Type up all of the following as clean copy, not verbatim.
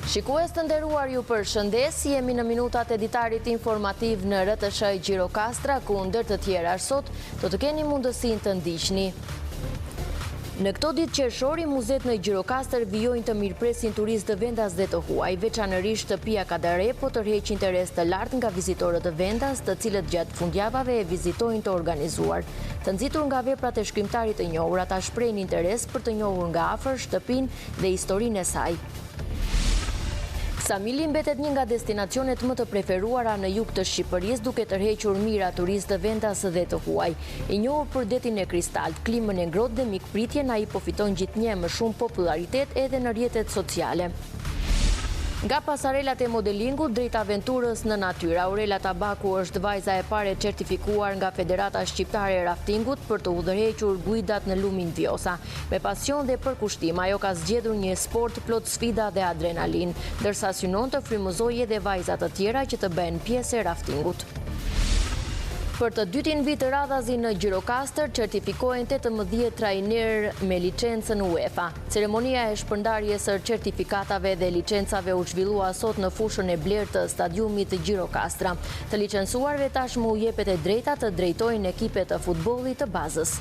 Shikues të nderuar, ju përshëndes, jemi në minutat e ditarit informativ në RTS Gjirokastra, ku ndër të tjera sot do të keni mundësinë të ndiqni. Në këto ditë qershori, muzet në Gjirokastër vijojnë të mirëpresin turistë të vendas dhe të huaj, veçanërisht shtëpia Kadare po tërheq interes të lartë nga vizitorët të vendas, të cilët gjatë fundjavave e vizitojnë të organizuar. Të nxitur nga veprat e shkrimtarit të njohur, ata shprehin interes për të njohur nga afër shtëpinë dhe historinë e saj. Ksamili mbetet një nga destinacionet më të preferuara në jug të Shqipërisë, duke tërhequr mira turistë të vendas dhe të huaj. I njohur për detin e kristalt, klimën e ngrohtë dhe mikpritjen, ai po fiton gjithnjë më shumë popularitet edhe në rrjetet sociale. Nga pasarelat e modelingut drejt aventurës në natyrë, Aurela Tabaku është vajza e parë certifikuar nga Federata Shqiptare e Raftingut për të udhëhequr guidat në lumin Vjosa. Me pasion dhe përkushtim, ajo ka zgjedhur një sport plot sfida dhe adrenalin, ndërsa synon të frymëzojë edhe vajza të tjera që të bëhen pjesë e raftingut. Për të dytin vit radhazi në Gjirokastër, certifikohen 18 trajnerë me licencën UEFA. Ceremonia e shpërndarjes së certifikatave dhe licencave u zhvillua sot në fushën e blerë të stadiumit Gjirokastra. Të licencuarve tashmë u jepet e drejta të drejtojnë ekipe të futbollit të bazës.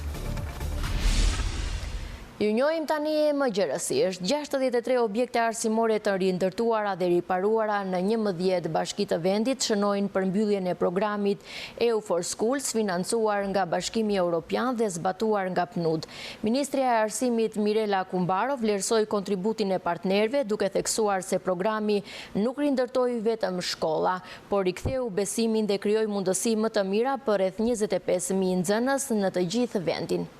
Ju njohim tani më gjërësisht, 63 objekte arsimore të rindërtuara dhe riparuara në 11 bashki të vendit shënojnë përmbylljen e programit EU for Schools, financuar nga Bashkimi Evropian dhe zbatuar nga PNUD. Ministrja e Arsimit Mirela Kumbaro vlerësoi kontributin e partnerëve, duke theksuar se programi nuk rindërtoi vetëm shkolla, por riktheu besimin dhe krijoi mundësi më të mira për rreth 25.000 nxënës në të gjithë vendin.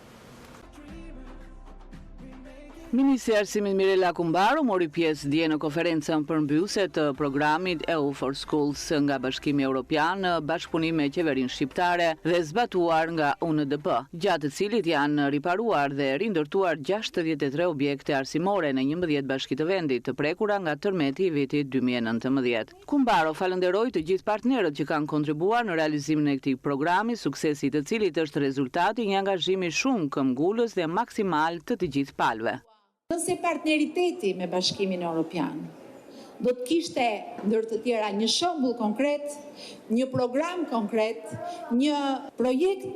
Ministri i Arsimit Mirela Kumbaro mori pjesë dje në konferencën përmbyllëse të programit EU for Schools nga Bashkimi Evropian në bashkëpunim me qeverinë shqiptare dhe zbatuar nga UNDP, gjatë të cilit janë riparuar dhe rindërtuar 63 objekte arsimore në 11 bashki të vendit, të prekura nga tërmeti i vitit 2019. Kumbaro falënderoi të gjithë partnerët që kanë kontribuar në realizimin e këtij programi, suksesi i të cilit është rezultati i një angazhimi shumë këmbgulës dhe maksimal të gjithë palëve. Nëse partneriteti me Bashkimin Evropian do të kishte ndër të tjera një shembull konkret, një program konkret, një projekt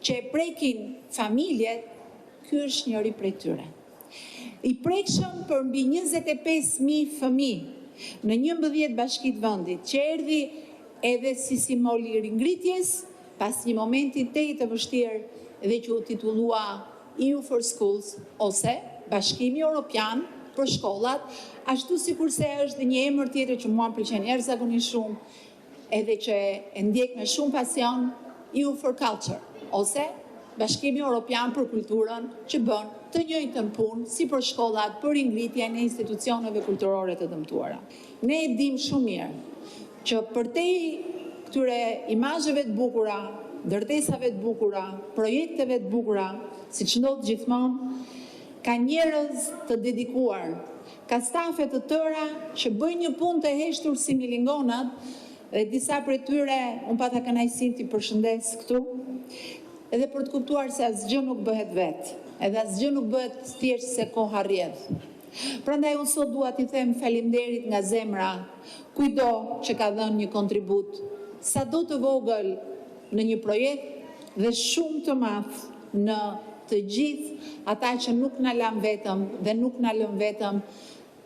që e prekin familjet, ky është njëri prej tyre. I prekshëm për mbi 25.000 fëmijë në 11 bashki të vendit, që erdhi edhe si simbol i ringritjes pas një momenti të vështirë dhe që u titullua EU for Schools ose Bashkimi Evropian për shkollat, ashtu sikurse është dhe një emër tjetër që mua më pëlqen jashtëzakonisht shumë, edhe që e ndjek me shumë pasion, EU for Culture, ose Bashkimi Evropian për kulturën, që bën të njëjtën punë si për shkollat, për ringritjen e institucioneve kulturore të dëmtuara. Ne e dim shumë mirë që përtej këtyre imazheve të bukura, ndërtesave të bukura, projekteve të bukura, siç ndodh gjithmonë, ka njerëz të dedikuar, ka stafe të tëra që bëjnë një punë të heshtur si milingonat, dhe disa prej tyre unë pata kënaqësinë t'i përshëndes këtu, edhe për të kuptuar se asgjë nuk bëhet vetë, edhe asgjë nuk bëhet thjesht se koha rrjedh. Prandaj unë sot dua t'i them faleminderit nga zemra kujdo që ka dhënë një kontribut, sado të vogël në një projekt dhe shumë të madh në të gjithë ata që nuk na lën vetëm dhe nuk na lën vetëm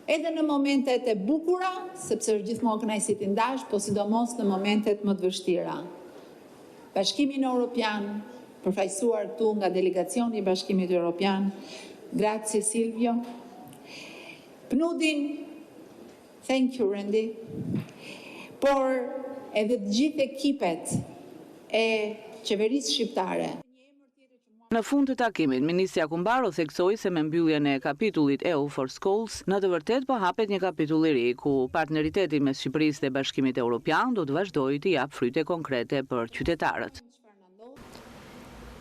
edhe në momentet e bukura, sepse është gjithmonë kënaqësi të ndash, po sidomos në momentet më të vështira. Bashkimin Evropian, përfaqësuar këtu nga delegacioni i Bashkimit Evropian, grazie Silvio. PNUD-in, thank you Randy, por edhe të gjithë ekipet e qeverisë shqiptare. Në fund të takimit, Ministrja Kumbaro theksoi se me mbylljen e kapitullit EU for Schools, në të vërtetë po hapet një kapitull i ri ku partneriteti mes Shqipërisë dhe Bashkimit Evropian do të vazhdojë të japë fryte konkrete për qytetarët.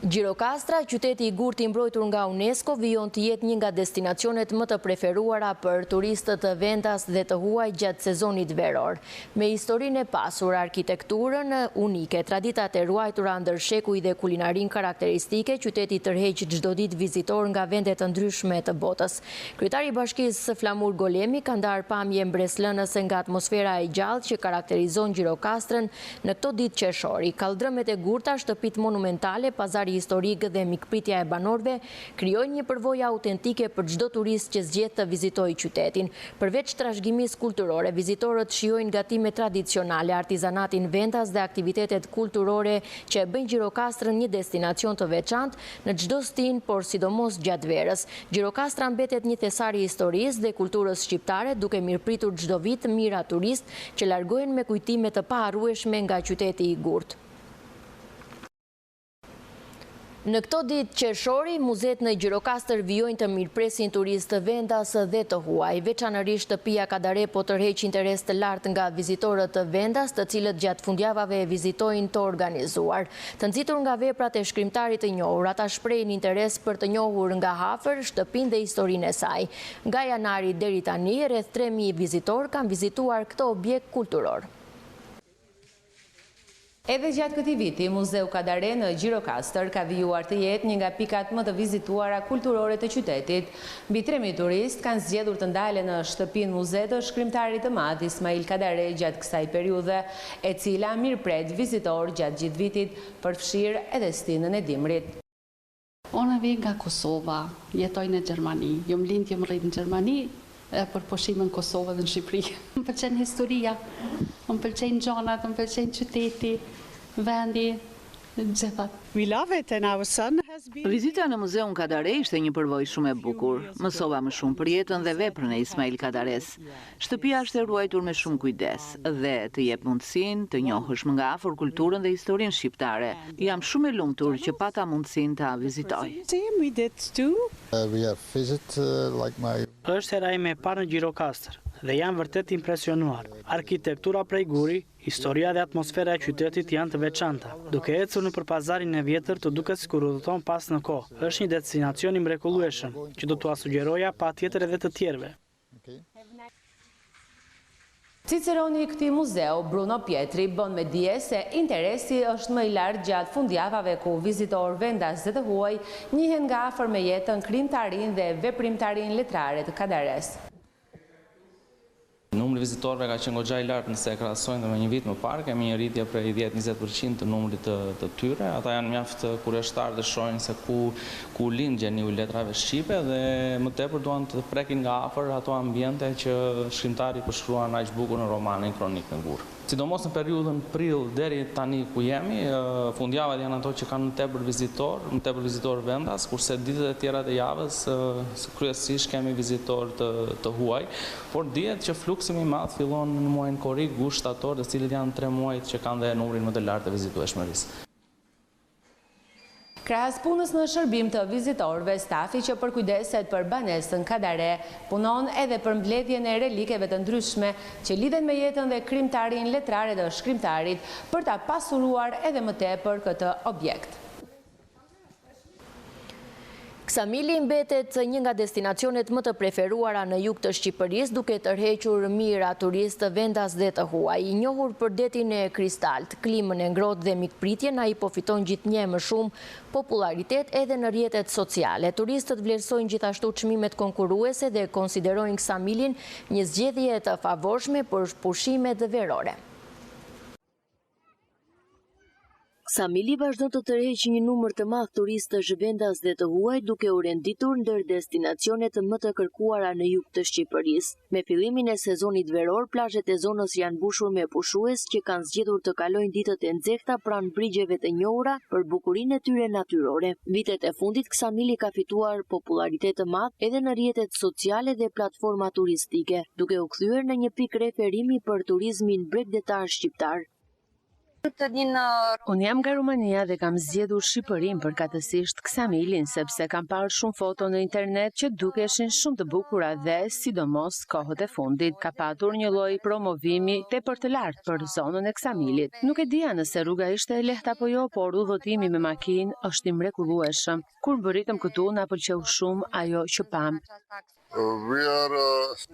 Gjirokastra, qyteti i gurtë i mbrojtur nga UNESCO, vijon të jetë një nga destinacionet më të preferuara për turistët të vendas dhe të huaj gjatë sezonit veror. Me historinë e pasur, arkitekturën unike, traditat e ruajtura ndër shekuj dhe kulinarin karakteristike, qyteti tërheq çdo ditë vizitor nga vende të ndryshme të botës. Kryetari i Bashkisë Flamur Golemi ka ndarë pamje mbreslënëse nga atmosfera e gjallë që karakterizon Gjirokastrën në këto ditë qershori. Kaldrëmet e gurta, shtëpitë monumentale, pazari historik dhe mikpritja e banorëve krijojnë një përvojë autentike për çdo turist që zgjedh të vizitojë qytetin. Përveç trashëgimisë kulturore, vizitorët shijojnë gatime tradicionale, artizanatin vendas dhe aktivitetet kulturore që e bëjnë Gjirokastrën një destinacion të veçantë në çdo stin, por sidomos gjatë verës. Gjirokastra mbetet një thesar i historisë dhe kulturës shqiptare, duke mirëpritur çdo vit mijëra turistë që largohen me kujtime të paharrueshme nga qyteti i gurtë. Në këto ditë qershori, muzeet në Gjirokastër vijojnë të mirëpresin turistë të vendas dhe të huaj. Veçanërisht shtëpia Kadare po tërheq interes të lartë nga vizitorët të vendas, të cilët gjatë fundjavave vizitojnë të organizuar. Të nxitur nga veprat e shkrimtarit të njohur, ata shprehin interes për të njohur nga afër shtëpinë dhe historinë e saj. Nga janari deri tani, rreth 3000 vizitor kanë vizituar këtë objekt kulturor. Edhe gjatë këtij viti, Muzeu Kadare në Gjirokastër ka vijuar të jetë një nga pikat më të vizituara kulturore të qytetit. Mbi 3000 turistë kanë zgjedhur të ndalen në shtëpinë muze të shkrimtarit të madh Ismail Kadare gjatë kësaj periudhe, e cila mirëpret vizitor gjatë gjithë vitit, përfshirë edhe stinën e dimrit. Unë vi nga Kosova, jetoj në Gjermani. Jam lind, jam rrit në Gjermani, për pushime në Kosovë dhe në Shqipëri. Më pëlqen historia, më pëlqen gjanat, më pëlqen qyteti, vendi, gjithat. Vizita në Muzeun Kadare ishte një përvojë shumë e bukur. Mësova më shumë për jetën dhe veprën e Ismail Kadares. Shtëpia është e ruajtur me shumë kujdes dhe të jep mundësinë të njohësh më nga afër kulturën dhe historinë shqiptare. Jam shumë e lumtur që pata mundësinë ta vizitoj. Është hera ime e parë në Gjirokastër dhe jam vërtet impresionuar. Arkitektura prej guri, historia dhe atmosfera e qytetit janë të veçanta. Duke ecur nëpër pazarin e vjetër, të duket sikur udhëton pas në kohë. Është një destinacion i mrekullueshëm që do t'ua sugjeroja patjetër edhe të tjerëve. Ciceroni i këtij muzeu, Bruno Pietri, bën me dije se interesi është më i lartë gjatë fundjavave ku vizitorë vendas dhe të huaj njihen nga afër me jetën krijimtarinë dhe veprimtarinë letrare të Kadares. Numri vizitorëve ka qenë goxha i lartë nëse e krahasojmë me një vit më parë, kemi një rritje prej 10-20% të numrit të tyre. Ata janë mjaft kurioztar dhe shohin se ku lind gjeniu i letrave shqipe dhe më tepër duan të prekin nga afër ato ambiente që shkrimtari përshkruan aq bukur në romanin Kronikë në Gur. Sidomos në periudhën prill deri tani ku jemi, fundjavat janë ato që kanë më tepër vizitor vendas, kurse ditët e tjera të javës kryesisht kemi vizitor të huaj, por dihet që fluksi më i madh fillon në muajin korrik, gusht, shtator, të cilët janë 3 muajt që kanë dhe numrin më të lartë të vizitueshmërisë. Krahas punës në shërbim të vizitorëve, stafi që përkujdeset për banesën Kadare punon edhe për mbledhjen e relikeve të ndryshme që lidhen me jetën dhe krijimtarinë letrare të shkrimtarit për ta pasuruar edhe më tepër këtë objekt. Ksamili mbetet një nga destinacionet më të preferuara në jug të Shqipërisë, duke tërhequr mijëra turistë vendas dhe të huaj. I njohur për detin e kristalt, klimën e ngrohtë dhe mikpritjen, ai po fiton gjithnjë më shumë popularitet edhe në rrjetet sociale. Turistët vlerësojnë gjithashtu çmimet konkurruese dhe konsiderojnë Ksamilin një zgjedhje të favorshme për pushimet verore. Ksamili vazhdon të tërheqë një numër të madh turistësh vendas dhe të huaj, duke u renditur ndër destinacionet më të kërkuara në jug të Shqipërisë. Me fillimin e sezonit veror, plazhet e zonës janë mbushur me pushues që kanë zgjedhur të kalojnë ditët e nxehta pranë brigjeve të njohura për bukurinë e tyre natyrore. Vitet e fundit Ksamili ka fituar popularitet të madh edhe në rrjetet sociale dhe platforma turistike, duke u kthyer në një pikë referimi për turizmin bregdetar shqiptar. Unë jam nga Rumania dhe kam zgjedhur Shqipërinë përkatësisht Ksamilin, sepse kam parë shumë foto në internet që dukeshin shumë të bukura dhe, sidomos, kohët e fundit, ka patur një lloj promovimi tepër të lartë për zonën e Ksamilit. Nuk e dija nëse rruga ishte e lehtë apo jo, por udhëtimi me makinë është i mrekullueshëm. Kur mbërritëm këtu, na pëlqeu shumë ajo që pam.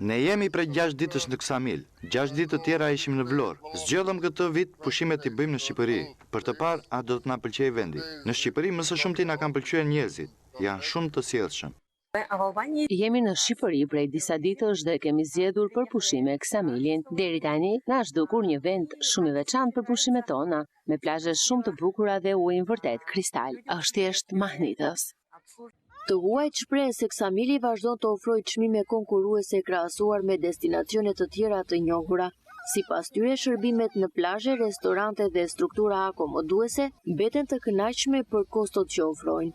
Ne jemi prej 6 ditësh në Ksamil. 6 ditë të tjera ishim në Vlorë. Zgjedhëm këtë vit pushimet i bëjmë në Shqipëri. Për të parë, a do të na pëlqejë vendi. Në Shqipëri më së shumti na kanë pëlqyer njerëzit. Janë shumë të sjellshëm. Jemi në Shqipëri prej disa ditësh dhe kemi zgjedhur për pushime Ksamilin. Deri tani na është dukur një vend shumë i veçantë për pushimet tona, me plazhe shumë të bukura dhe ujin vërtet kristal. Është thjesht mahnitës. Të huajt shpreh se Ksamili vazhdon të ofrojë çmime konkurruese krahasuar me destinacione të tjera të njohura. Sipas tyre, shërbimet në plazhe, restorante dhe struktura akomoduese mbeten të kënaqshme për kostot që ofrojnë.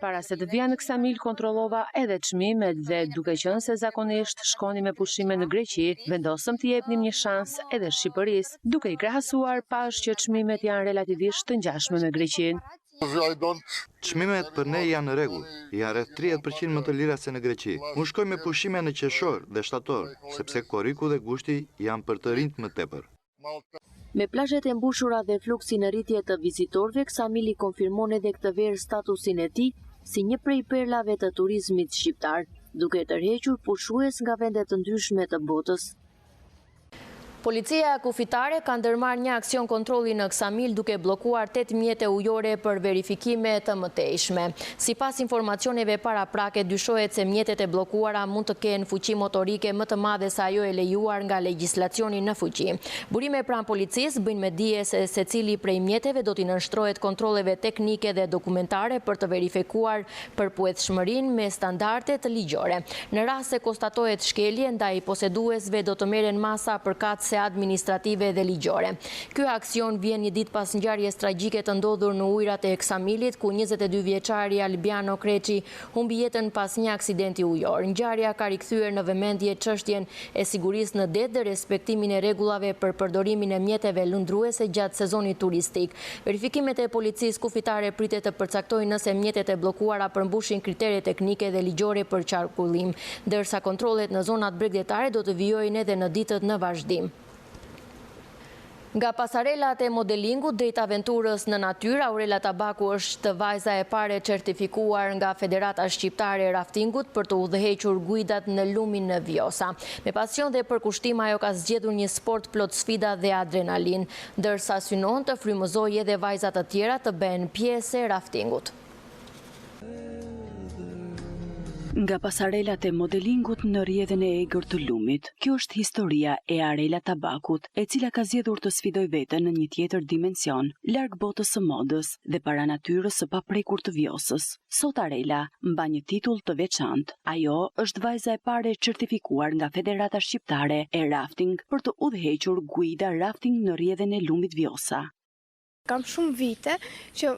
Para se të vija në Ksamil kontrollova edhe çmimet dhe duke qenë se zakonisht shkoni me pushime në Greqi, vendosëm të jepnim një shans edhe Shqipërisë. Duke i krahasuar, pash që çmimet janë relativisht të ngjashme me Greqinë. Çmimet për ne janë në rregull, janë rreth 30% më të lira se në Greqi. Unë shkoj me pushime në qershor dhe shtator, sepse korriku dhe gushti janë për të rinjt më tepër. Me plazhet e mbushura dhe fluksin në rritje të vizitorëve, Ksamili konfirmon edhe këtë verë statusin e tij si një prej perlave të turizmit shqiptar, duke tërhequr pushues nga vende të ndryshme të botës. Policia kufitare ka ndërmarrë një aksion kontrolli në Ksamil duke bllokuar 8 mjete ujore për verifikime të mëtejshme. Sipas informacioneve paraprake, dyshohet se mjetet e bllokuara mund të kenë fuqi motorike më të madhe se ajo e lejuar nga legjislacioni në fuqi. Burime pranë policisë bëjnë me dije se secili prej mjeteve do t'i nënshtrohet kontrolleve teknike dhe dokumentare për të verifikuar përputhshmërinë me standarde të ligjore. Në rast se konstatohet shkelje ndaj poseduesve, do të merren masa përkatëse administrative dhe ligjore. Ky aksion vjen një ditë pas ngjarjes tragjike të ndodhur në ujërat e Ksamilit, ku 22 vjeçari Albiano Kreçi humbi jetën pas një aksidenti ujor. Ngjarja ka rikthyer në vëmendje çështjen e sigurisë në det dhe respektimin e rregullave për përdorimin e mjeteve lundruese gjatë sezonit turistik. Verifikimet e policisë kufitare pritet të përcaktojnë nëse mjetet e bllokuara përmbushin kriteret teknike dhe ligjore për qarkullim, ndërsa kontrollet në zonat bregdetare do të vijojnë edhe në ditët në vazhdim. Nga pasarelat e modelingut drejt aventurës në natyrë, Aurela Tabaku është vajza e pare certifikuar nga Federata Shqiptare e Raftingut për të udhëhequr guidat në lumin në Vjosa. Me pasion dhe përkushtim, ajo ka zgjedhur një sport plot sfida dhe adrenalin, ndërsa synon të frymëzojë edhe vajzat të tjera të bëhen pjesë e raftingut. Nga pasarelat e modelingut në rrjedhën e egër të lumit. Kjo është historia e Aurela Tabakut, e cila ka zgjedhur të sfidoj veten në një tjetër dimension, larg botës së modës dhe para natyrës së paprekur të Vjosës. Sot Aurela mban një titull të veçantë. Ajo është vajza e pare certifikuar nga Federata Shqiptare e Rafting për të udhëhequr guida rafting në rrjedhën e lumit Vjosa. Kam shumë vite që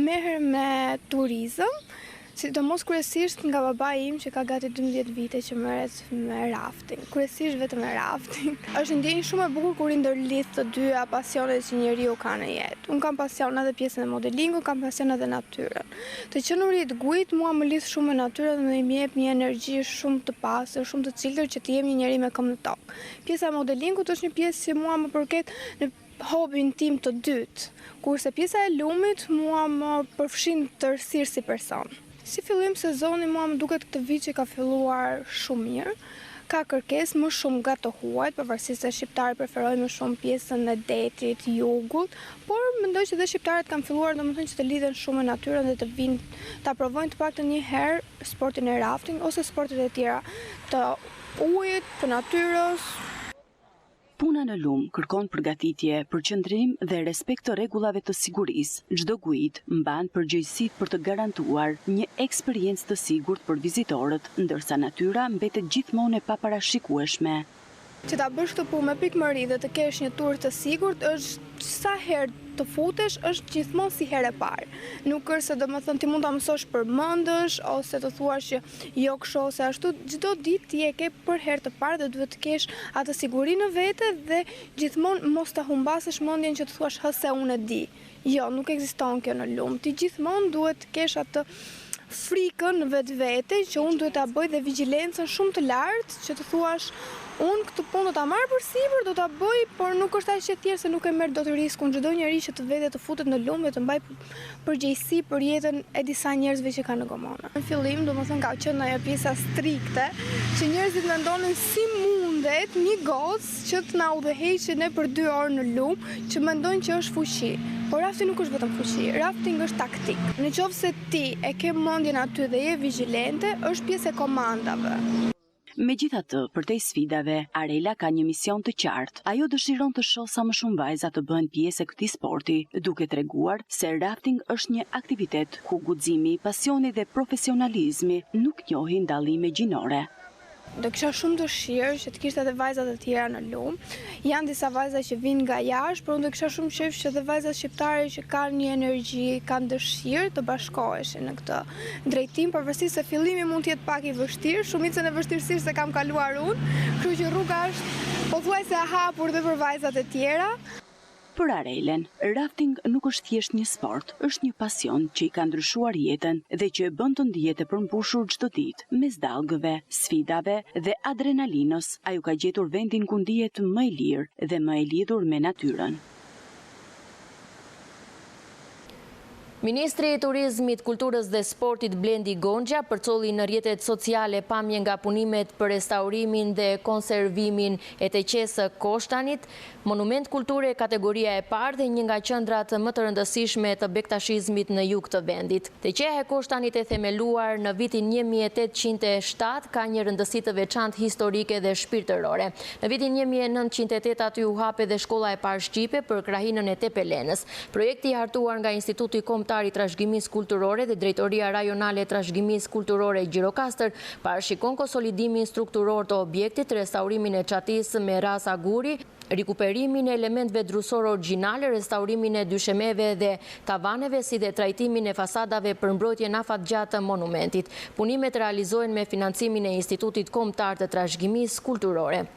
merrem me turizëm, sidomos kryesisht nga babai im që ka gati 12 vite që merret me rafting. Kryesisht vetëm me rafting. Është ndjenjë shumë e bukur kur i ndërlidh të dyja pasionet që njeriu ka në jetë. Unë kam pasion edhe pjesën e modelingut, kam pasion edhe natyrën. Të qenurit guid mua më lidh shumë me natyrën dhe më jep një energji shumë të pastër, shumë të ciltër që të jem një njeri me këmbë në tokë. Pjesa e modelingut është një pjesë që mua më përket në hobin tim të dytë, kurse pjesa e lumit mua më përfshin tërësisht si person. Si fillim sezoni, mua më duket këtë vit që ka filluar shumë mirë. Ka kërkesë më shumë nga të huajt, pavarësisht se shqiptarët preferojnë më shumë pjesën e detit, jugut, por mendoj që dhe shqiptarët kanë filluar domethënë që të lidhen shumë me natyrën dhe të vinë ta provojnë të paktën një herë sportin e rafting ose sportet e tjera të ujit, të natyrës. Puna në lum kërkon përgatitje, përqendrim dhe respekt të rregullave të sigurisë. Çdo guid mban përgjegjësitë për të garantuar një eksperiencë të sigurt për vizitorët, ndërsa natyra mbetet gjithmonë e paparashikueshme. Që ta bësh këtë punë me pikëmëri dhe të kesh një tur të sigurt është sa herë të futesh është gjithmonë si herë e parë. Nuk është se domethënë ti mund ta mësosh përmendësh ose të thuash që jo kështu ose ashtu, çdo ditë ti e ke për herë të parë dhe duhet të kesh atë siguri në vete dhe gjithmonë mos ta humbasësh mendjen që të thuash se unë e di. Jo, nuk ekziston kjo në lumë. Ti gjithmonë duhet të kesh atë frikën në vetvete që unë duhet ta bëj dhe vigjilencën shumë të lartë që të thuash unë këtë punë do ta marr përsipër, do ta bëj, por nuk është aq e thjeshtë se nuk e merr dot riskun. Çdo njeri që të vete të futet në lumë të mbaj përgjegjësi për jetën e disa njerëzve që kanë në gomona. Në fillim, domethënë ka qenë ajo pjesa strikte që njerëzit mendonin si mundet një gocë që të na udhëheqë ne për 2 orë në lumë, që mendojnë që është fuqi. Por rafting nuk është vetëm fuqi, rafting është taktik. Në qoftë se ti e ke mendjen aty dhe je vigjilente, është pjesë e komandave. Megjithatë, përtej sfidave, Arela ka një mision të qartë. Ajo dëshiron të shohë sa më shumë vajza të bëhen pjesë e këtij sporti, duke treguar se rafting është një aktivitet ku guximi, pasioni dhe profesionalizmi nuk njohin dallime gjinore. Do kisha shumë dëshirë që të kishte edhe vajza të tjera në lumë. Janë disa vajza që vinë nga jashtë, por unë do kisha shumë qejf që edhe vajzat shqiptare që kanë një energji, kanë dëshirë të bashkoheshin në këtë drejtim, pavarësisht se fillimi mund të jetë pak i vështirë, shumicën e vështirësisë se kam kaluar unë, kështu që rruga është pothuajse e hapur dhe për vajzat e tjera. Për Arelen, rafting nuk është thjesht një sport, është një pasion që i ka ndryshuar jetën dhe që e bën të ndihet e përmbushur çdo ditë, mes dallgëve, sfidave dhe adrenalinës. Ajo ka gjetur vendin ku ndihet më i lirë dhe më e lidhur me natyrën. Ministri i Turizmit, Kulturës dhe Sportit Blendi Gonxha përcolli në rrjetet sociale pamje nga punimet për restaurimin dhe konservimin e teqesë Koshtanit, monument kulture kategoria e parë dhe një nga qendrat më të rëndësishme të bektashizmit në jug të vendit. Teqeja e Koshtanit e themeluar në vitin 1807 ka një rëndësi të veçantë historike dhe shpirtërore. Në vitin 1908 aty u hape dhe shkolla e parë shqipe për krahinën e Tepelenës. Projekti i hartuar nga Instituti i Trashëgimisë Kulturore dhe Drejtoria Rajonale e Trashëgimisë Kulturore Gjirokastër parashikon konsolidimin strukturor të objektit, restaurimin e çatisë me rasa guri, rikuperimin e elementve drusore origjinale, restaurimin e dyshemeve dhe tavaneve, si dhe trajtimin e fasadave për mbrojtjen afatgjatë të monumentit. Punimet realizohen me financimin e Institutit Kombëtar të Trashëgimisë Kulturore.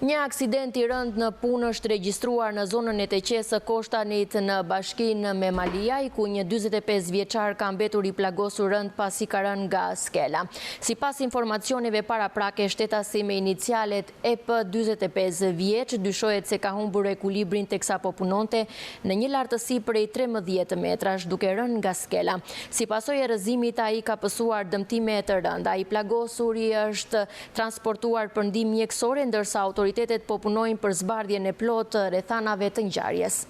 Një aksident i rënd në punë është regjistruar në zonën e teqesë Koshtanit në bashkinë me Maliaj, ku një 45 vjeçar ka mbetur i plagosur rënd pasi ka rënë nga skela. Sipas informacioneve paraprake, shtetasi me inicialet EP 45 vjeç dyshohet se ka humbur ekuilibrin teksa po punonte në një lartësi prej 13 metrash duke rënë nga skela. Si pasojë e rrëzimit, ai ka pësuar dëmtime të rënda. I plagosuri është transportuar për ndihmë mjekësore, ndërsa autoritetet po punojnë për zbardhjen e plotë rrethanave të ngjarjes.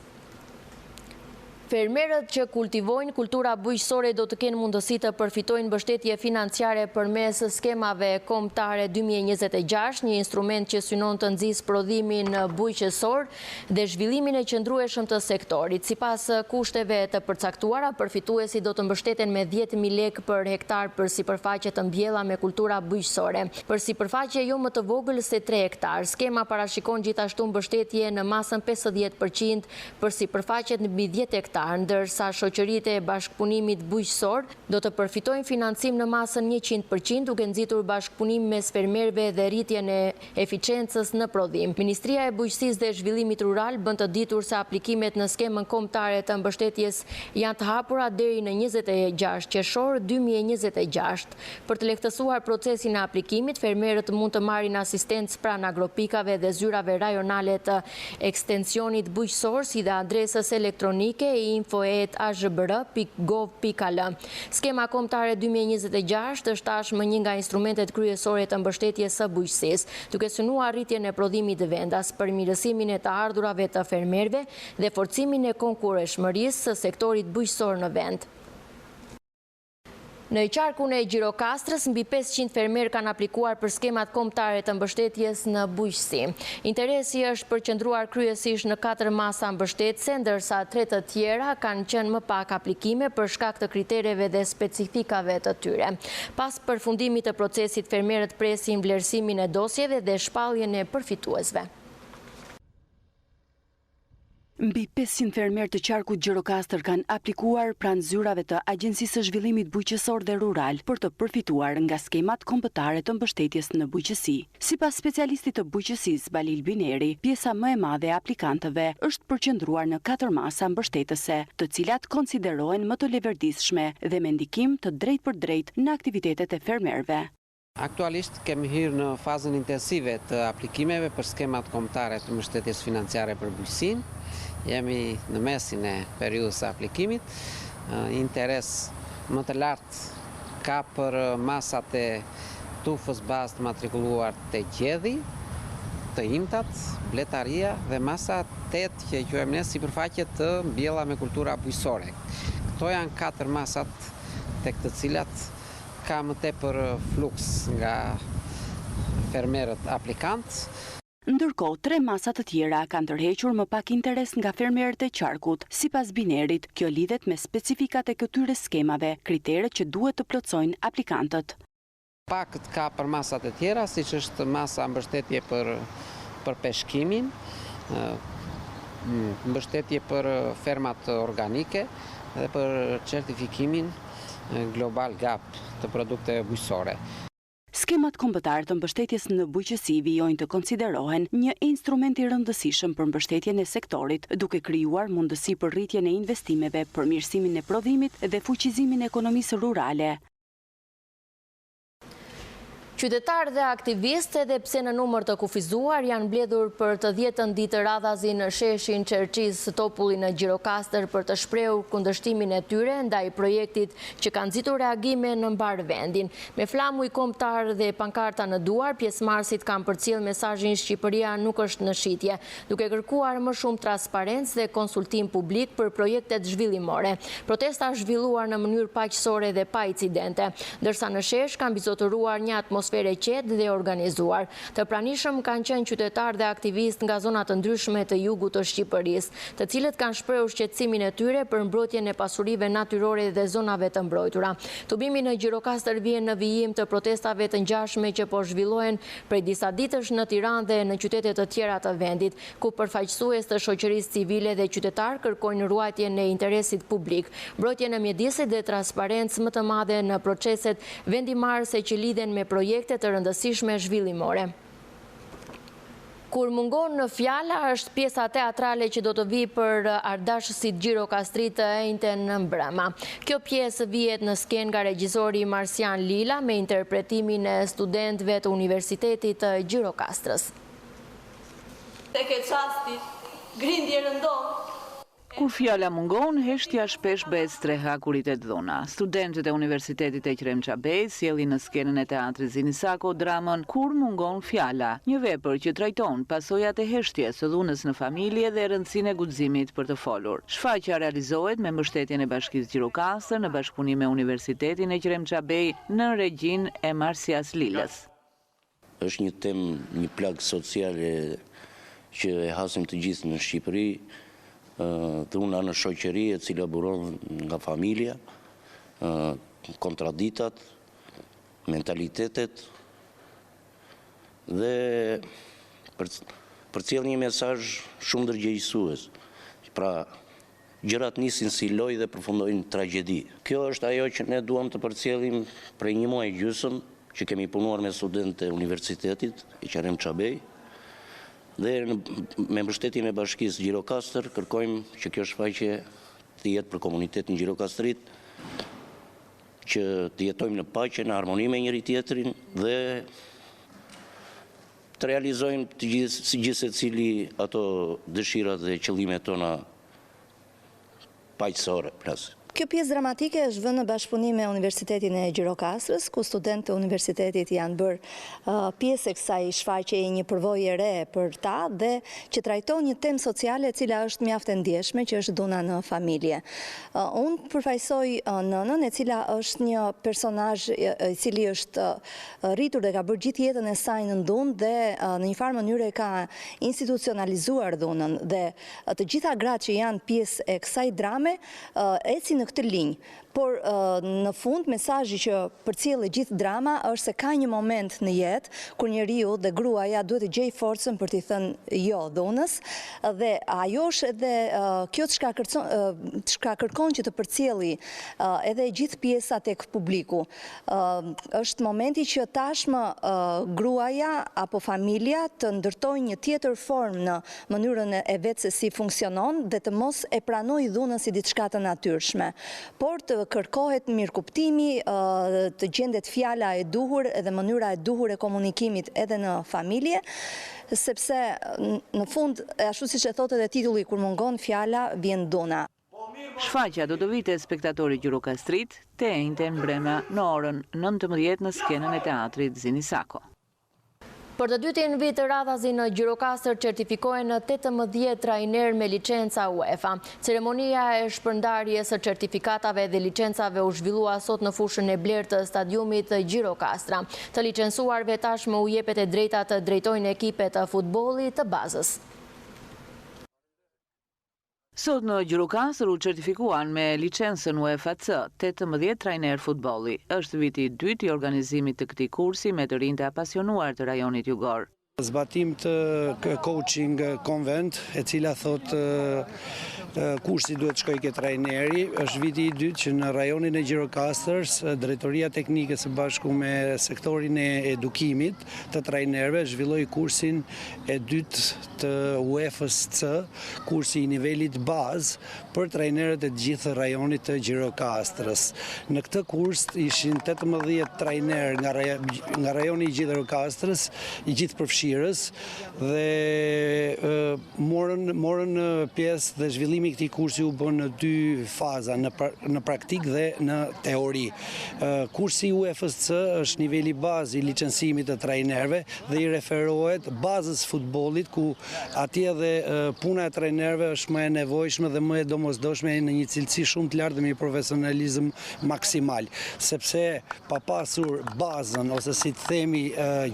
Fermerët që kultivojnë kultura bujqësore do të kenë mundësi të përfitojnë mbështetje financiare përmes skemave kombëtare 2026, një instrument që synon të nxjisë prodhimin bujqësor dhe zhvillimin e qëndrueshëm të sektorit. Sipas kushteve të përcaktuara, përfituesi do të mbështeten me 10.000 lekë për hektar për sipërfaqe të mbjella me kultura bujqësore. Për sipërfaqe jo më të vogël se 3 hektar, skema parashikon gjithashtu mbështetje në masën 50% për sipërfaqet mbi 10 hektar, ndërsa shoqëritë e bashkëpunimit bujqësor do të përfitojnë financim në masën 100%, duke nxitur bashkëpunim mes fermerëve dhe rritjen e eficiencës në prodhim. Ministria e Bujqësisë dhe Zhvillimit Rural bën të ditur se aplikimet në skemën kombëtare të mbështetjes janë të hapura deri në 26 qershor 2026. Për të lehtësuar procesin e aplikimit, fermerët mund të marrin asistencë pranë agropikave dhe zyrave rajonale të ekstensionit bujqësor, si dhe adresës elektronike info@azbr.gov.al. Skema kombëtare 2026 është tashmë një nga instrumentet kryesore të mbështetjes së bujqësisë, duke synuar rritjen e prodhimit të vendas, përmirësimin e të ardhurave të fermerëve dhe forcimin e konkurreshmërisë së sektorit bujqësor në vend. Në qarkun e Gjirokastrës, mbi 500 fermerë kanë aplikuar për skemat kombëtare të mbështetjes në bujqësi. Interesi është përqendruar kryesisht në 4 masa mbështetëse, ndërsa 3 të tjera kanë qenë më pak aplikime për shkak të kritereve dhe specifikave të tyre. Pas përfundimit të procesit, fermerët presin vlerësimin e dosjeve dhe shpalljen e përfituesve. Mbi 500 fermer të qarkut Gjirokastër kanë aplikuar pranë zyrave të Agjencisë së Zhvillimit Bujqësor dhe Rural për të përfituar nga skemat kombëtare të mbështetjes në bujqësi. Sipas specialistit të bujqësisë Balil Bineri, pjesa më e madhe e aplikantëve është përqendruar në 4 masa mbështetëse, të cilat konsiderohen më të leverdishme dhe me ndikim të drejtë për drejtë në aktivitetet e fermerëve. Aktualisht kemi hyrë në fazën intensive të aplikimeve për skemat kombëtare të mbështetjes financiare për bujqësinë. Jemi në mesin e periudhës së aplikimit. Interes më të lartë ka për masat e tufës bazë të matrikuluar të gjedhi, të imtat, bletaria dhe masa 8 që quajmë ne sipërfaqe të mbjella me kultura bujqësore. Këto janë 4 masat tek të cilat ka më tepër fluks nga fermerët aplikantë. Ndërkohë, 3 masa të tjera kanë tërhequr më pak interes nga fermerët e qarkut. Sipas Binerit, kjo lidhet me specifikat e këtyre skemave, kriteret që duhet të plotësojnë aplikantët. Pakët ka për masat e tjera, siç është masa mbështetje për peshkimin, mbështetje për fermat organike dhe për certifikimin Global GAP të produkteve bujqësore. Skemat kombëtare të mbështetjes në bujqësi vijojnë të konsiderohen një instrument i rëndësishëm për mbështetjen e sektorit, duke krijuar mundësi për rritjen e investimeve, përmirësimin e prodhimit dhe fuqizimin e ekonomisë rurale. Qytetarë dhe aktivistë, edhe pse në numër të kufizuar, janë mbledhur për të 10 ditë radhazi në sheshin Qerqiz Topulli në Gjirokastër për të shprehur kundërshtimin e tyre ndaj projektit që kanë nxitur reagime në mbar vendin. Me flamuj kombëtar dhe pankarta në duar, pjesëmarrësit kanë përcjell mesazhin Shqipëria nuk është në shitje, duke kërkuar më shumë transparencë dhe konsultim publik për projektet zhvillimore. Protesta është zhvilluar në mënyrë paqësore dhe pa incidente, ndërsa në shesh kanë bizotëruar një atmosferë e qetë dhe organizuar. Të pranishëm kanë qenë qytetarë dhe aktivistë nga zonat të ndryshme të jugut të Shqipërisë, të cilët kanë shprehur shqetësimin e tyre për mbrojtjen e pasurive natyrore dhe zonave të mbrojtura. Tubimi në Gjirokastër vjen në vijim të protestave të ngjashme që po zhvillohen prej disa ditësh në Tiranë dhe në qytete të tjera të vendit, ku përfaqësues të shoqërisë civile dhe qytetarë kërkojnë ruajtjen e interesit publik, mbrojtjen e mjedisit dhe transparencë më të madhe në proceset vendimarrëse që lidhen me projekte të rëndësishme zhvillimore. Kur mungon në fjala është pjesa teatrale që do të vi për ardashësit gjirokastrit të enjten në mbrëma. Kjo pjesë vihet në skenë nga regjizori Marsian Lila me interpretimin e studentëve të Universitetit të Gjirokastrës. Tek e qastit, grindje rëndon. Kur fjala mungon, heshtja shpesh bëhet strehakuritet dhona. Studentët e Universitetit e Qrem Qabej sjellin në skenën e teatrit Zinisako dramën Kur mungon fjala, një vepër që trajton pasojat e heshtjes së dhunës në familje dhe rëndësinë e guximit për të folur. Shfaqja realizohet me mbështetjen e Bashkisë Gjirokastër në bashkëpunim me Universitetin e Qrem Qabej në regjinë e Marsias Lilës. Është një temë, një plagë sociale që e hasim të gjithë në Shqipëri. Dhuna në shoqëri e cila buron nga familja, kontraditat, mentalitetet dhe përcjell një mesazh shumë ndërgjegjësues. Pra, gjërat nisin si lojë dhe përfundojnë tragjedi. Kjo është ajo që ne duam të përcjellim prej një muaji gjysmë që kemi punuar me studentë e Universitetit e Qrem Qabej. Dhe me mbështetjen e Bashkisë Gjirokastër kërkojmë që kjo shfaqje të jetë për komunitetin gjirokastrit, që të jetojmë në paqe, në harmoni me njëri tjetrin dhe të realizojmë të gjithë secili ato dëshirat dhe qëllimet tona paqësore. Kjo pjesë dramatike është vënë në bashkëpunim me Universitetin e Gjirokastrës, ku studentë të universitetit janë bërë pjesë e kësaj shfaqje e një përvojë e re për ta dhe që trajton një temë sociale e cila është mjaft e ndjeshme, që është dhuna në familje. Unë përfaqësoj nënën, e cila është një personazh i cili është rritur dhe ka bërë gjithë jetën e saj në dhunë dhe në një farë mënyrë ka institucionalizuar dhunën dhe të gjitha gratë që janë pjesë e kësaj drame ecin në këtë linjë. por në fund mesazhi që përcjell e gjithë drama është se ka një moment në jetë kur njeriu dhe gruaja duhet të gjejë forcën për t'i thënë jo dhunës, dhe ajo është edhe kjo çka kërkon që të përcjelli edhe gjithë pjesa tek publiku. Është momenti që tashmë gruaja apo familja të ndërtojnë një tjetër formë në mënyrën e vetë se si funksionon dhe të mos e pranoj dhunën si diçka të natyrshme, por të kërkohet mirëkuptimi, të gjendet fjala e duhur edhe mënyra e duhur e komunikimit edhe në familje, sepse në fund, ashtu siç e thotë edhe titulli, kur mungon fjala, vjen dhuna. Shfaqja do të vite spektatori Gjirokastrit të enjte në brema në orën 19 në skenën e teatrit Zinisako. Për të dytin vit radhazi në Gjirokastër certifikohen 18 trajner me licenca UEFA. Ceremonia e shpërndarjes së certifikatave dhe licencave u zhvillua sot në fushën e blerë të stadiumit Gjirokastra. Të licencuarve tashmë u jepet e drejta të drejtojnë ekipet të futbollit të bazës. Sot në Gjirokastër u certifikuan me licencën UEFA-C 18 trajner futbolli. Është viti i dytë i organizimit të këtij kursi me të rinjtë apasionuar të rajonit jugor. Zbatim të coaching konvent, e cila thot kursi duhet shkoj ke trajneri, është viti i dytë që në rajonin e Gjirokastërës, drejtoria teknike së bashku me sektorin e edukimit të trajnerëve zhvilloi kursin e dytë të UEFA-C, kursi i nivelit bazë për trajnerët e gjithë rajonit të Gjirokastërës. Në këtë kurs ishin 18 trajner nga rajoni i Gjirokastërës, i gjithë përfshirës, dhe morën pjesë dhe zhvillimi i këtij kursi u bën në 2 faza, në praktik dhe në teori. Kursi UEFA-C është niveli bazë i licencimit të trajnerëve dhe i referohet bazës futbollit, ku atje dhe puna e trajnerëve është më e nevojshme dhe më e domosdoshme në një cilësi shumë të lartë dhe me profesionalizëm maksimal, sepse pa pasur bazën ose si të themi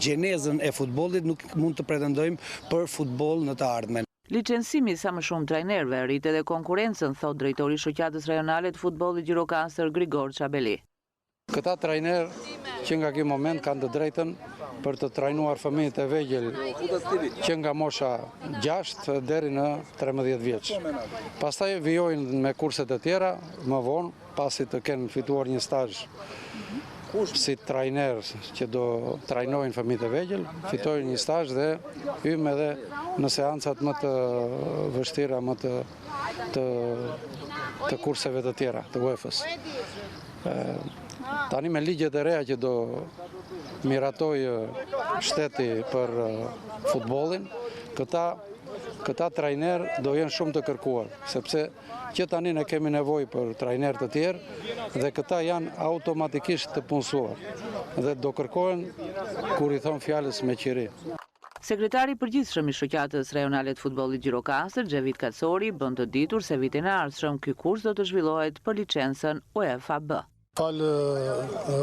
gjenezën e futbollit nuk mund të pretendojmë për futboll në të ardhmen. Licencimi sa më shumë trajnerëve rrit edhe konkurrencën, thot drejtori i shoqatës rajonale të futbollit Gjirokastër Grigor Çabeli. Këta trajner që nga ky moment kanë të drejtën për të trajnuar fëmijët e vegjël që nga mosha 6 deri në 13 vjeç. Pastaj vijojnë me kurset e tjera më vonë, pasi të kenë fituar një stazh si trajner që do trajnojnë fëmijët e vegjël, fitojnë një stazh dhe hyjmë edhe në seancat më të vështira, më të kurseve të tjera, të UEFA-s. Tani me ligjet e reja që do miratoj shteti për futbollin, këta trajner do jenë shumë të kërkuar, sepse që tani ne kemi nevojë për trajner të tjerë dhe këta janë automatikisht të punësuar dhe do kërkohen kur i thon fjalës me qiri. Sekretari i përgjithshëm i shoqatës rajonale të futbollit Gjirokastër, Xhavit Kacori, bën të ditur se vitin e ardhshëm ky kurs do të zhvillohet për licencën UEFA-B. Fal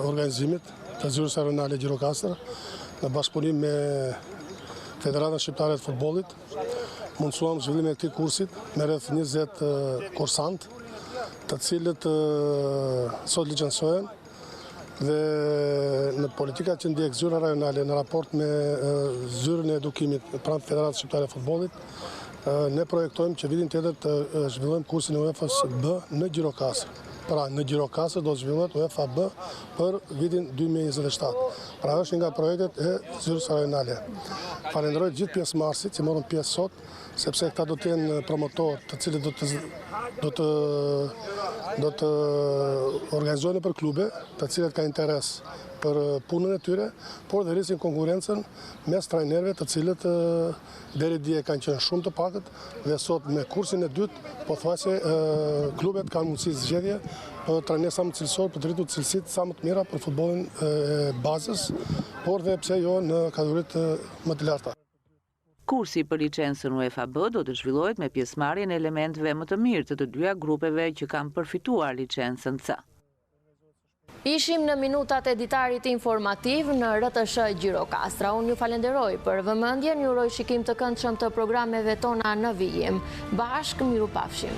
organizimit të zyrës rajonale Gjirokastër, në bashkëpunim me Federatën Shqiptare të Futbollit, mundësuam zhvillimin e këtij kursit me rreth 20 kursant, të cilët sot licencohen dhe në politikat që ndjek zyra rajonale në raport me zyrën e edukimit pranë Federatës Shqiptare të Futbollit, ne projektojmë që vitin tjetër të zhvillojmë kursin e UEFA-B në Gjirokastër. Pra, në Gjirokastër do të zhvillohet UEFA-B për vitin 2027. Pra, është nga projektet e zyrës rajonale. Falenderoj gjithë pjesëmarrësit që morën pjesë sot, sepse këta do të jenë promotorë të cilët do të organizohen për klube, të cilët ka interes për punën e tyre, por dhe rrisin konkurencën mes trajnerëve të cilët deri dje kanë qenë shumë të pakët dhe sot me kursin e dytë, pothuajse klubet kanë mundësi zgjedhje për trajner sa më cilësor, për të rritur cilësitë sa më të mira për futbollin e bazës, por dhe pse jo në kategoritë më të larta. Kursi për licencën UEFA-B do të zhvillohet me pjesëmarrjen e elementëve më të mirë të dyja grupeve që kanë përfituar licencën C. Ishim në minutat e ditarit informativ në RTS Gjirokastra. Unë ju falenderoj për vëmendjen, ju uroj shikim të këndshëm të programeve tona në vijim. Bashkë, miru pafshim.